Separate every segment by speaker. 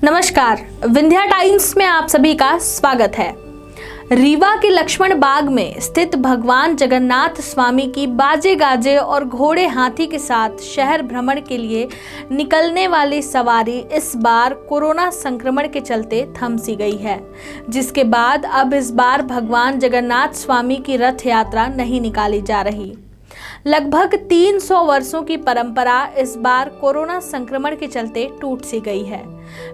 Speaker 1: नमस्कार, विंध्या टाइम्स में आप सभी का स्वागत है। रीवा के लक्ष्मण बाग में स्थित भगवान जगन्नाथ स्वामी की बाजे गाजे और घोड़े हाथी के साथ शहर भ्रमण के लिए निकलने वाली सवारी इस बार कोरोना संक्रमण के चलते थम सी गई है, जिसके बाद अब इस बार भगवान जगन्नाथ स्वामी की रथ यात्रा नहीं निकाली जा रही। लगभग 300 वर्षों की परंपरा इस बार कोरोना संक्रमण के चलते टूट सी गई है।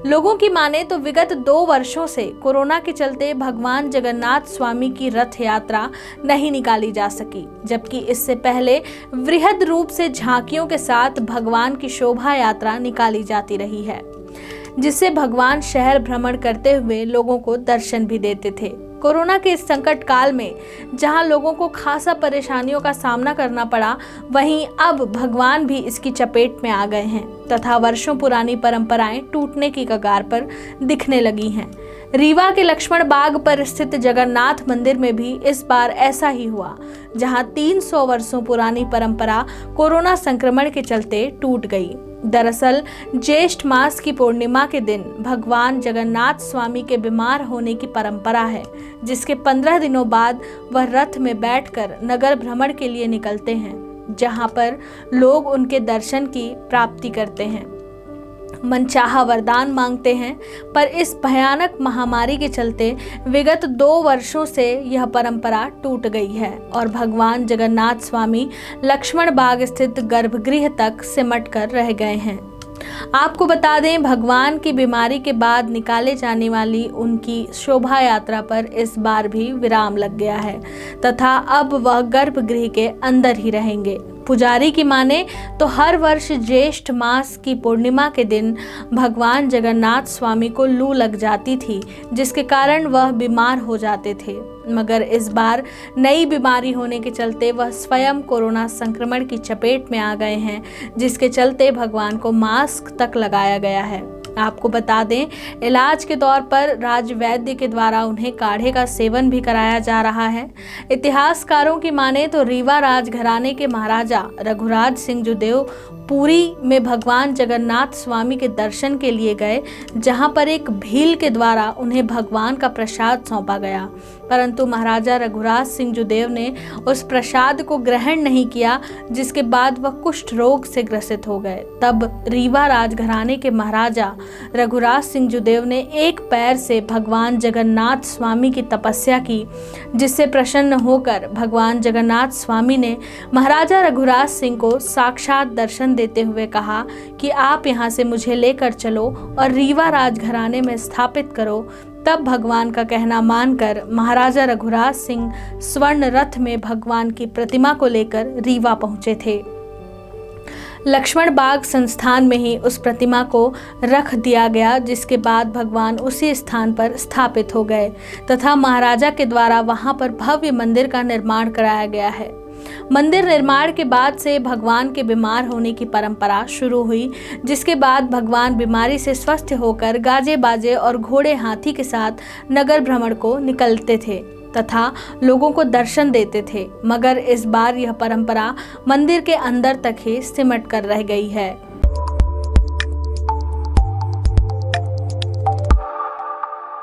Speaker 1: लोगों की माने तो विगत 2 वर्षों से कोरोना के चलते भगवान जगन्नाथ स्वामी की रथ यात्रा नहीं निकाली जा सकी, जबकि इससे पहले वृहद रूप से झांकियों के साथ भगवान की शोभा यात्रा निकाली जाती रही है, जिससे भगवान शहर भ्रमण करते हुए लोगों को दर्शन भी देते थे। कोरोना के इस संकट काल में जहां लोगों को खासा परेशानियों का सामना करना पड़ा, वहीं अब भगवान भी इसकी चपेट में आ गए हैं तथा वर्षों पुरानी परंपराएं टूटने की कगार पर दिखने लगी हैं। रीवा के लक्ष्मण बाग पर स्थित जगन्नाथ मंदिर में भी इस बार ऐसा ही हुआ, जहां 300 वर्षों पुरानी परंपरा कोरोना संक्रमण के चलते टूट गई। दरअसल ज्येष्ठ मास की पूर्णिमा के दिन भगवान जगन्नाथ स्वामी के बीमार होने की परंपरा है, जिसके 15 दिनों बाद वह रथ में बैठकर नगर भ्रमण के लिए निकलते हैं, जहां पर लोग उनके दर्शन की प्राप्ति करते हैं, मनचाहा वरदान मांगते हैं। पर इस भयानक महामारी के चलते विगत 2 वर्षों से यह परंपरा टूट गई है और भगवान जगन्नाथ स्वामी लक्ष्मण बाग स्थित गर्भगृह तक सिमट कर रह गए हैं। आपको बता दें, भगवान की बीमारी के बाद निकाले जाने वाली उनकी शोभा यात्रा पर इस बार भी विराम लग गया है तथा अब वह गर्भगृह के अंदर ही रहेंगे। पुजारी की माने तो हर वर्ष ज्येष्ठ मास की पूर्णिमा के दिन भगवान जगन्नाथ स्वामी को लू लग जाती थी, जिसके कारण वह बीमार हो जाते थे, मगर इस बार नई बीमारी होने के चलते वह स्वयं कोरोना संक्रमण की चपेट में आ गए हैं, जिसके चलते भगवान को मास्क तक लगाया गया है। आपको बता दें, इलाज के तौर पर राज वैद्य के द्वारा उन्हें काढ़े का सेवन भी कराया जा रहा है। इतिहासकारों की माने तो रीवा राजघराने के महाराजा रघुराज सिंह जुदेव पुरी में भगवान जगन्नाथ स्वामी के दर्शन के लिए गए, जहां पर एक भील के द्वारा उन्हें भगवान का प्रसाद सौंपा गया, परंतु महाराजा रघुराज सिंह जुदेव ने उस प्रसाद को ग्रहण नहीं किया, जिसके बाद वह कुष्ठ रोग से ग्रसित हो गए। तब रीवा राजघराने के महाराजा रघुराज सिंह जुदेव ने एक पैर से भगवान जगन्नाथ स्वामी की तपस्या की, जिससे प्रसन्न होकर भगवान जगन्नाथ स्वामी ने महाराजा रघुराज सिंह को साक्षात दर्शन देते हुए कहा कि आप यहाँ से मुझे लेकर चलो और रीवा राजघराने में स्थापित करो। तब भगवान का कहना मानकर महाराजा रघुराज सिंह स्वर्ण रथ में भगवान की प्रतिमा को लेकर रीवा पहुंचे थे। लक्ष्मण बाग संस्थान में ही उस प्रतिमा को रख दिया गया, जिसके बाद भगवान उसी स्थान पर स्थापित हो गए तथा महाराजा के द्वारा वहां पर भव्य मंदिर का निर्माण कराया गया है। मंदिर निर्माण के बाद से भगवान के बीमार होने की परंपरा शुरू हुई, जिसके बाद भगवान बीमारी से स्वस्थ होकर गाजे बाजे और घोड़े हाथी के साथ नगर भ्रमण को निकलते थे तथा लोगों को दर्शन देते थे, मगर इस बार यह परंपरा मंदिर के अंदर तक ही सिमट कर रह गई है।